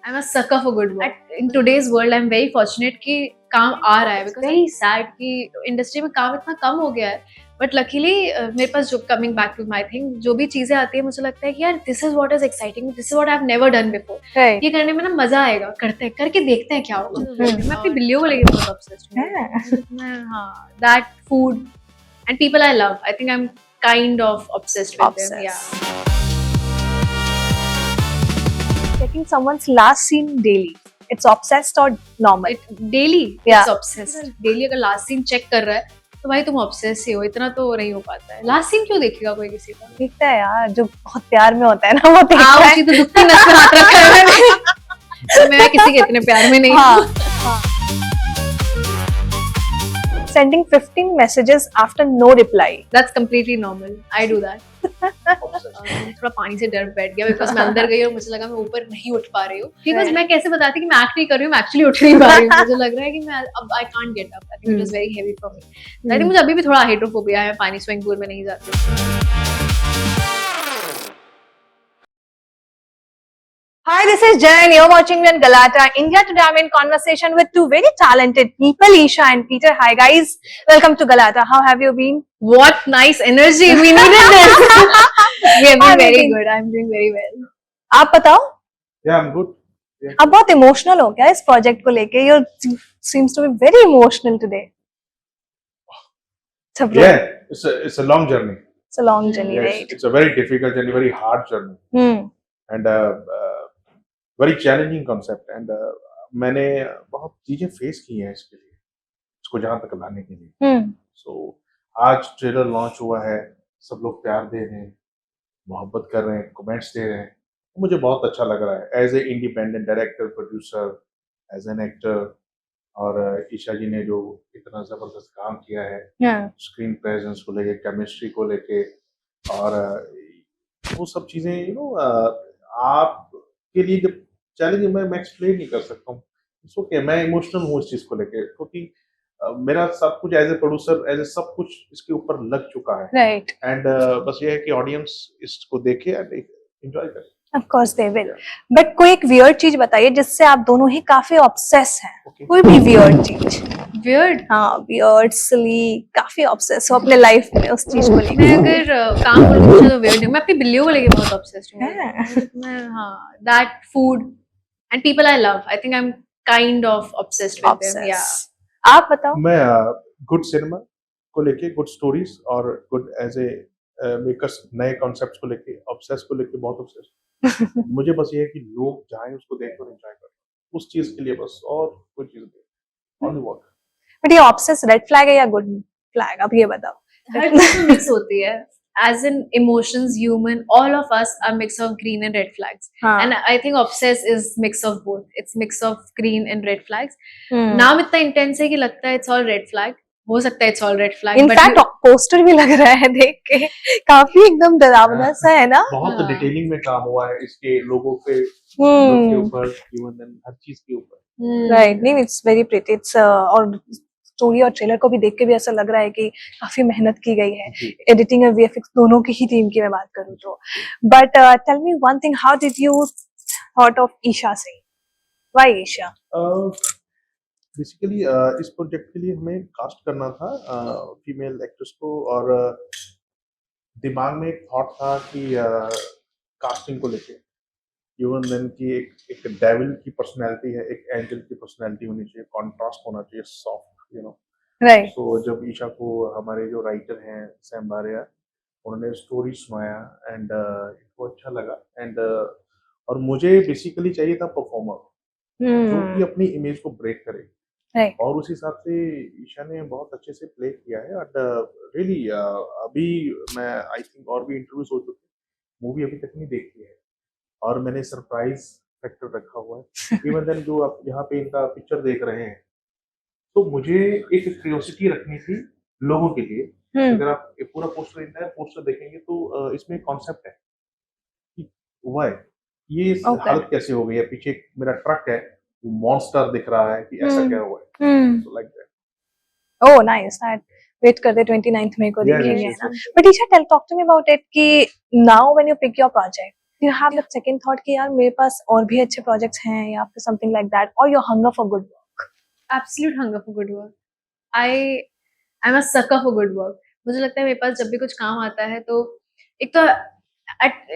I'm a sucker for good work. In today's world, I'm very fortunate कि काम आ रहा है because very sad कि इंडस्ट्री में काम इतना कम हो गया है. But luckily मेरे पास जो coming back to my thing जो भी चीजें आती है मुझे लगता है कि यार this is what is exciting, this is what I've never done before. Right. ये करने में ना मजा आएगा, करते हैं करके देखते हैं क्या होगा. मैं अपनी बिल्लियों को लेके बहुत obsessed हूँ. मैं हाँ that food and people I love. I think I'm kind of obsessed with them. Yeah. Checking someone's last scene daily. It's obsessed or normal? Daily. Yeah. It's obsessed. Daily अगर last scene check कर रहा है तो भाई तुम obsessed ही हो. इतना तो नहीं हो पाता है. Last scene क्यों देखेगा कोई किसी का? देखता है यार, जो बहुत प्यार में होता है ना वो देखता है. उसी तो दुखती नस पे हाथ रखा है मैंने. तो मैं किसी के इतने प्यार में नहीं हूँ. Sending 15 messages after no reply. That's completely normal. I do that. थोड़ा पानी से डर बैठ गया बिकॉज मैं अंदर गई और मुझे लगा मैं ऊपर नहीं उठ पा रही हूँ. बिकॉज मैं कैसे बताती कि मैं एक्ट नहीं कर रही हूँ, मैं एक्चुअली उठ नहीं पा रही हूँ. मुझे लग रहा है कि मैं अब I can't get up. I think it was very heavy for me. I think मुझे अभी भी थोड़ा हाइड्रोफोबिया है. पानी स्विमिंग पूल में नहीं जाती. Hi, this is Jen. You're watching me on Galata India. Today I'm in conversation with two very talented people, Isha and Peter. Hi guys, welcome to Galata. How have you been? What nice energy. We needed this. We have been very good. I'm doing very well. आप बताओ. Yeah, I'm good. Yeah. आप बहुत emotional हो क्या इस project को लेके? You seems to be very emotional today. Yeah, it's a long journey. It's a long journey, Yes, right? it's a very difficult journey, very hard journey, and very challenging concept. And मैंने बहुत चीजें face की हैं इसके लिए, इसको जहाँ तक लाने के लिए. So आज ट्रेलर लॉन्च हुआ है, सब लोग प्यार दे रहे हैं, मोहब्बत कर रहे हैं, कमेंट्स दे रहे हैं. मुझे बहुत अच्छा लग रहा है as a independent director, producer, as an actor. और ईशा जी ने जो इतना जबरदस्त काम किया है स्क्रीन प्रेजेंस को लेके, केमिस्ट्री को लेके, और वो सब चीजें आपके लिए जब चैलेंज मैं एक्सप्लेन नहीं कर सकता हूँ. ओके, मैं इमोशनल हूँ इस चीज को लेके क्योंकि मेरा सब कुछ as a producer, as a सब कुछ इसके ऊपर लग चुका है. Right. एंड बस ये है कि ऑडियंस इसको देखे एंड एंजॉय करे. Of course they will. But कोई एक weird चीज बताइए जिससे आप दोनों ही काफी obsess हैं. Okay. कोई भी weird चीज. Weird. हाँ, weird, silly, काफी obsess हो अपने लाइफ में उस चीज को लेके. मैं अगर काम करूँ तो मुझे तो weird नहीं. मैं अपनी बिल्लियों को लेके बहुत obsessed हूँ. मैं हाँ that food and people I love. I think I'm kind of obsessed with them. Yeah. आप बताओ. मैं गुड सिनेमा को लेके, गुड स्टोरीज और गुड एज ए मेकर्स, नए कॉन्सेप्ट्स को लेके, ऑब्सेस को लेके बहुत ऑब्सेस. मुझे बस ये है कि लोग जाएं उसको देख और एंजॉय करें, उस चीज के लिए बस, और कोई चीज नहीं. Only work. बट ये ऑब्सेस रेड फ्लैग है या गुड फ्लैग, आप ये बताओ. हर चीज मिक्स होती है. As in emotions, human, all of us are mix of green and red flags. And I think obsess is mix of both. It's mix of green and red flags. नाम इतना intense है कि लगता है it's all red flag. हो सकता है it's all red flag. In fact, poster भी लग रहा है देख के काफी एकदम डरावना सा है ना. बहुत डिटेलिंग में काम हुआ है इसके लोगों के ऊपर, इवन हर चीज के ऊपर. राइट. नहीं, इट्स वेरी प्रिटी. इट्स और स्टोरी और ट्रेलर को भी देख के भी ऐसा लग रहा है कि काफी मेहनत की गई है. एडिटिंग और वीएफएक्स दोनों की ही टीम की मैं बात करूँ तो. But tell me one thing, how did you thought of Isha Singh? Why Isha? Basically इस प्रोजेक्ट के लिए हमें कास्ट करना था फीमेल एक्ट्रेस को, और दिमाग में एक थॉट था कि कास्टिंग को लेके इवन देन की एक डेविल की पर्सनैलिटी है, एक एंजल की पर्सनैलिटी होनी चाहिए, कॉन्ट्रास्ट होना चाहिए, सॉफ्ट, राइट. तो जब ईशा को हमारे जो राइटर हैं सैम बारिया, उन्होंने स्टोरी सुनाया एंड इनको अच्छा लगा. एंड और मुझे बेसिकली चाहिए था परफॉर्मर जो कि अपनी इमेज को ब्रेक करे. Right. और उस हिसाब से ईशा ने बहुत अच्छे से प्ले किया है. एंड रियली अभी मैं आई थिंक और भी इंटरव्यूज हो चुके, मूवी अभी तक नहीं देखी है और मैंने सरप्राइज फैक्टर रखा हुआ है. इवन देन जो आप यहाँ पे इनका पिक्चर देख रहे हैं, तो मुझे एक क्यूरियोसिटी रखनी थी लोगों के लिए. अगर आप ये पूरा पोस्टर, इंटायर पोस्टर देखेंगे तो इसमें कॉन्सेप्ट है कि वाई ये हालत कैसे हो गई है, पीछे मेरा ट्रक है, वो मॉन्स्टर दिख रहा है, कि ऐसा क्या हुआ है. So like that. Oh nice. Wait करते 29th मई को देखेंगे ना. But Isha, tell talk to me about it कि now when you pick your project, you have that second thought कि यार मेरे पास और भी अच्छे projects हैं या फिर something like that, or your hunger for good work? Absolute hunger for good work. I'm a sucker for good work. मुझे लगता है मेरे पास जब भी कुछ काम आता है तो एक तो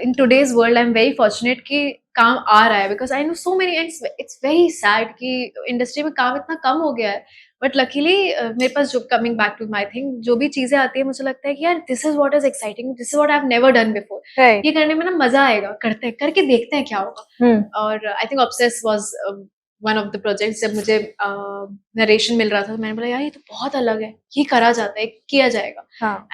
in today's world I'm very fortunate कि काम आ रहा है, because I know so many, and it's very sad कि इंडस्ट्री में काम इतना कम हो गया है, बट लकीली मेरे पास जो coming back to my thing जो भी चीजें आती है मुझे लगता है कि यार this is what is exciting, this is what I have never done before, Right. ये करने में ना मजा आएगा, करते हैं करके देखते हैं क्या होगा। और I think obsess was one of the projects, जब मुझे नरेशन मिल रहा था तो मैंने बोला यार ये तो बहुत अलग है, ये करा जाता है, किया जाएगा,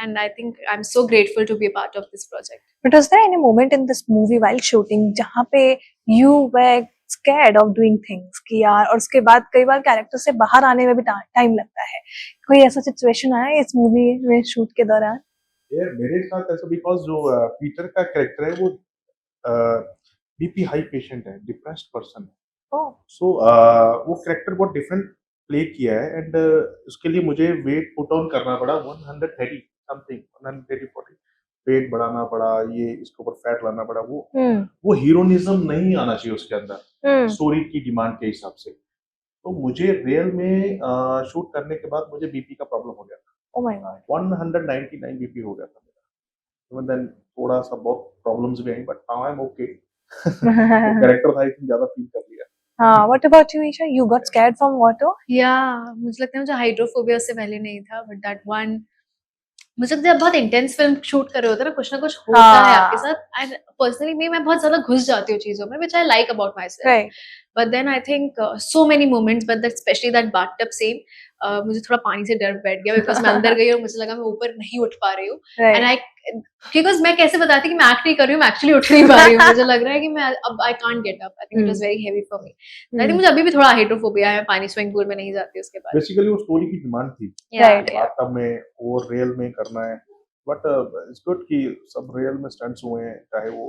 and I think I am so grateful to be a part of this project. But was there any moment in this movie while shooting जहाँ पे you were scared of doing things कि यार, और उसके बाद कई बार कैरेक्टर से बाहर आने में भी टाइम लगता है, कोई ऐसा सिचुएशन आया इस मूवी में शूट के दौरान? यार मेरे साथ ऐसा, बिकॉज जो पीटर का कैरेक्टर है वो बीपी हाई पेशेंट है, डिप्रेस्ड पर्सन है, Oh. सो वो कैरेक्टर बहुत डिफरेंट प्ले किया है, एंड उसके लिए मुझे वेट पुट ऑन करना पड़ा 130 समथिंग, 130-140 वेट बढ़ाना पड़ा, ये इसके ऊपर फैट लाना पड़ा, वो हीरोनिज्म नहीं आना चाहिए उसके अंदर स्टोरी की डिमांड के हिसाब से। तो मुझे रियल में शूट करने के बाद मुझे बीपी का प्रॉब्लम हो गया था। Oh my God. 199 बीपी हो गया था मेरा, देन थोड़ा सा बहुत प्रॉब्लम्स भी आई, but now I am okay. Character था, आई थिंक ज्यादा फील कर लिया। हाँ, what about you, Isha? You got scared from water? मुझे लगता है मुझे हाइड्रोफोबिया से पहले नहीं था, बट दैट वन, मुझे लगता है जब बहुत इंटेंस फिल्म शूट कर रहे होते हैं ना, कुछ ना कुछ होता है आपके साथ, एंड पर्सनली मैं बहुत ज्यादा घुस जाती हूँ चीजों में, which I like about myself, Right. But then I think so many moments, but that specially that bathtub scene, मुझे थोड़ा पानी से डर बैठ गया, बिकॉज मैं अंदर गई और मुझे लगा मैं ऊपर नहीं उठ पा रही हूँ, एंड आई, बिकॉज मैं कैसे बताती कि मैं एक्ट नहीं कर रही हूँ, मैं एक्चुअली उठ नहीं पा रही हूँ, मुझे लग रहा है कि मैं अब I can't get up, I think it was very heavy for me, I think मुझे अभी भी थोड़ा हाइड्रोफोबिया है, पानी स्विमिंग पूल में नहीं जाती उसके बाद। बेसिकली वो स्टोरी की डिमांड थी, Right. बाथटब में वो रियल में करना है, बट इट्स गुड कि सब रियल में स्टंट्स हुए हैं, चाहे वो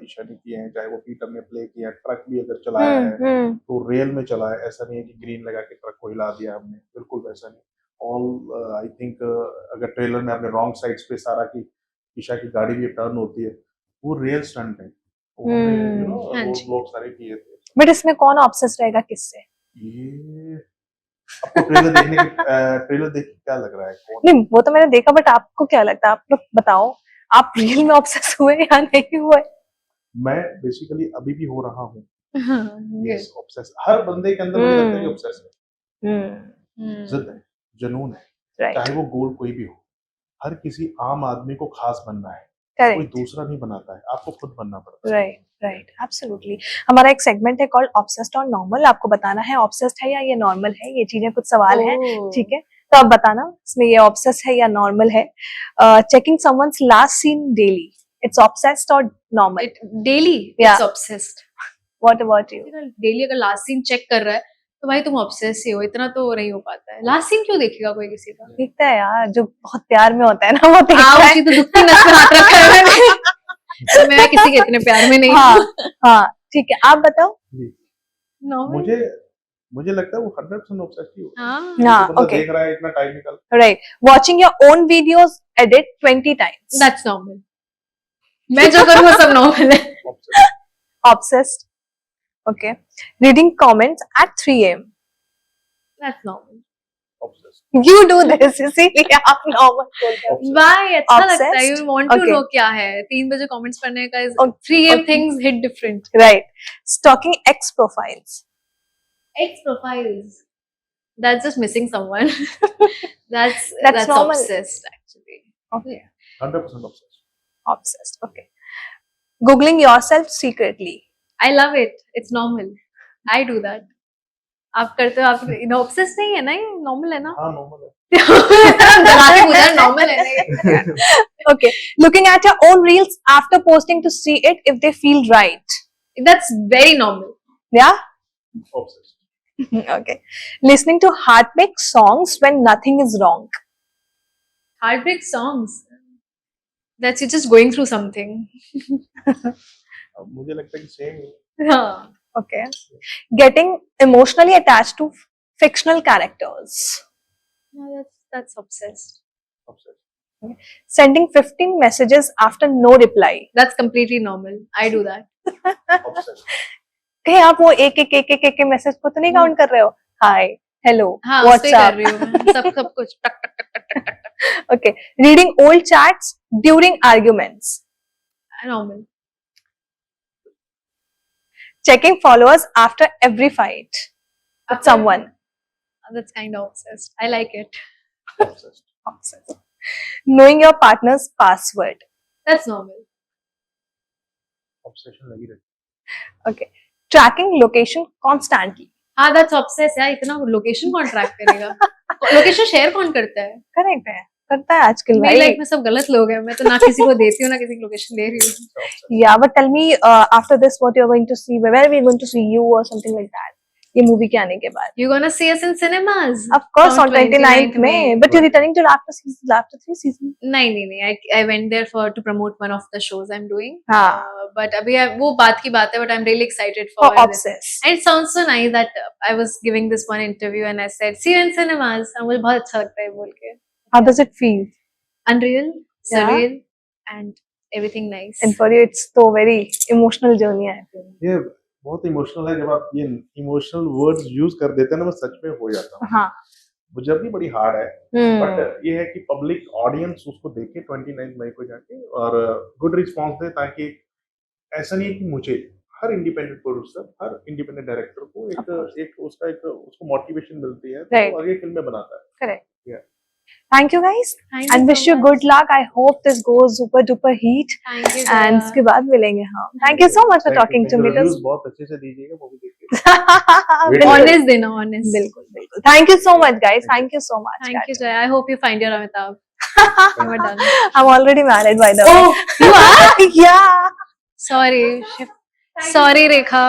ईशा ने किए हैं, चाहे वो पीटर ने प्ले किया है, ट्रक भी अगर चलाया है तो रियल में चला है, ऐसा नहीं है कि ग्रीन लगा के ट्रक को हिला दिया हमने, बिल्कुल वैसा नहीं। ऑल आई थिंक अगर ट्रेलर में आपने रॉन्ग साइड्स पे सारा की ईशा की गाड़ी भी टर्न होती है, वो रियल स्टंट है, वो हमने हाँ वो जी। लोग सारे किए थे। बट इसमें कौन ऑब्सेस रहेगा किससे? ये आपको ट्रेलर देख के क्या लग रहा है, कौन? नहीं, वो तो मैंने देखा, बट आपको क्या लगता है? आप लोग बताओ, आप रियल में ऑब्सेस हुए या नहीं हुए? मैं बेसिकली अभी भी हो रहा हूँ, हाँ, यस, ऑब्सेस हर बंदे के अंदर मुझे लगता है कि ऑब्सेस है, जिद है, जुनून है, राइट, चाहे वो गोल कोई भी हो। हर किसी आम आदमी को खास बनना है, कोई करेक्ट, दूसरा नहीं बनाता है, आपको खुद बनना पड़ता है। Right, right, absolutely. हमारा एक सेगमेंट है कॉल्ड ऑब्सेस्ड और नॉर्मल, आपको बताना है ऑब्सेस्ड है या ये नॉर्मल है, ये चीजें कुछ सवाल है, ठीक है? तो आप बताना इसमें ये ऑब्सेस्ड है या नॉर्मल है। Checking someone's last seen daily, it's obsessed और normal? Daily Yeah. It's obsessed. What about you? Daily अगर लास्ट सीन चेक कर रहा है तो भाई तुम ऑब्सेस ही हो, इतना तो नहीं हो पाता है। लास्ट सीन क्यों देखेगा कोई किसी का? दिखता है यार, जो बहुत प्यार में होता है ना, वो दिखता आओ, है। उसी तो दुखती नस पे हाथ रखा है मैंने। तो मैं किसी के इतने प्यार में नहीं हाँ, हूँ। हाँ, ठीक है, आप बताओ। जी, Normal? मुझे लगता है वो 100% ऑब्सेस्ड ही होगा। हाँ, हाँ, तो बंदा okay. देख रहा है, इतना टाइम निकल, Right. Watching your own videos edit 20 times. that's normal. मैं जो करूँ वो सब नॉर्मल है। obsessed, Obsessed. Okay. Reading comments at 3 a.m. That's normal. obsessed, You do this, इसीलिए आप normal बोलते हो। obsessed. Why? अच्छा लगता है। Obsessed? You want to Okay. know क्या है? 3 बजे comments पढ़ने का is Okay. 3 a.m. Okay. things hit different. Right. Stalking ex profiles. Ex profiles. That's just missing someone. That's normal. obsessed actually. Okay. 100% obsessed. Obsessed. Okay. Googling yourself secretly. I love it. It's normal. I do that. आप करते हो, आप obsessed नहीं है ना, ये normal है ना? हाँ, normal है। डरा के पूछा, normal है ना ये? Okay. Looking at your own reels after posting to see it if they feel right. That's very normal. Yeah? obsessed. Okay. Listening to heartbreak songs when nothing is wrong. Heartbreak songs. That's you just going through something. अब मुझे लगता है कि same हाँ. Okay. Getting emotionally attached to fictional characters. No, that's obsessed. obsessed. Sending 15 messages after no reply. That's completely normal. I do that. Obsessed. कहीं आप वो एक मैसेज को तो नहीं काउंट कर रहे हो? हाय, हेलो, हाँ उस पे ही कर व्हाट्सएप. रही हूँ मैं सब कुछ टक टक टक टक टक टक Okay, reading old chats during arguments. normal. Checking followers after every fight with someone. That's kind of obsessed. I like it. Obsessed. Obsessed. Knowing your partner's password. That's normal. Obsession लगी रहती Okay. Tracking location constantly. हाँ that's obsessed यार इतना location कौन track करेगा location share कौन करता है Correct है, करता है आजकल मेरी भाई. लाइफ में सब गलत लोग हैं मैं तो ना किसी को देती हूँ ना किसी की लोकेशन दे रही हूँ है. Obsessed. Yeah, but tell me after this what you're going to see, where are we going to see you or something like that? ये मूवी के आने के बाद. You gonna see us in cinemas? Of course On on 29th 29th May, but you're returning to after 3 seasons. नहीं I went there for to promote one of the shows I'm doing. हाँ. But अभी वो बात की बात है but I'm really excited For for this. Obsessed. And it sounds so nice that I was giving this one interview and I said see you in cinemas and मुझे बहुत अच्छा लगता है बोल के. How does it feel? Unreal, Yeah. surreal and everything nice. And for you, it's so very emotional journey. I feel. ये बहुत emotional है जब आप ये इमोशनल वर्ड्स यूज कर देते हैं ना मैं सच में हो जाता हूँ. हाँ. वो जब भी बड़ी हार्ड है Hmm. बट ये है कि पब्लिक ऑडियंस उसको देखे 29 मई को जाके और गुड रिस्पांस दे ताकि ऐसा नहीं है कि मुझे हर इंडिपेंडेंट प्रोड्यूसर हर इंडिपेंडेंट डायरेक्टर को एक उसको मोटिवेशन मिलती है Right. तो आगे फिल्में बनाता है. Correct. Yeah. Thank you guys Thank and you wish so you much. good luck. I hope this goes super duper heat Thank you. and Jaya. इसके बाद मिलेंगे हम. Thank you so much for Thank you, talking thank to you. me. Reviews बहुत अच्छे से दीजिएगा movie देख के. बिल्कुल Honest देना honest. बिल्कुल बिल्कुल. Thank you so much guys. Thank you so much. Thank you, Jaya. I hope you find your Amitabh. We're done. I'm already married by the way. Oh, you are? Yeah. Sorry, Rekha.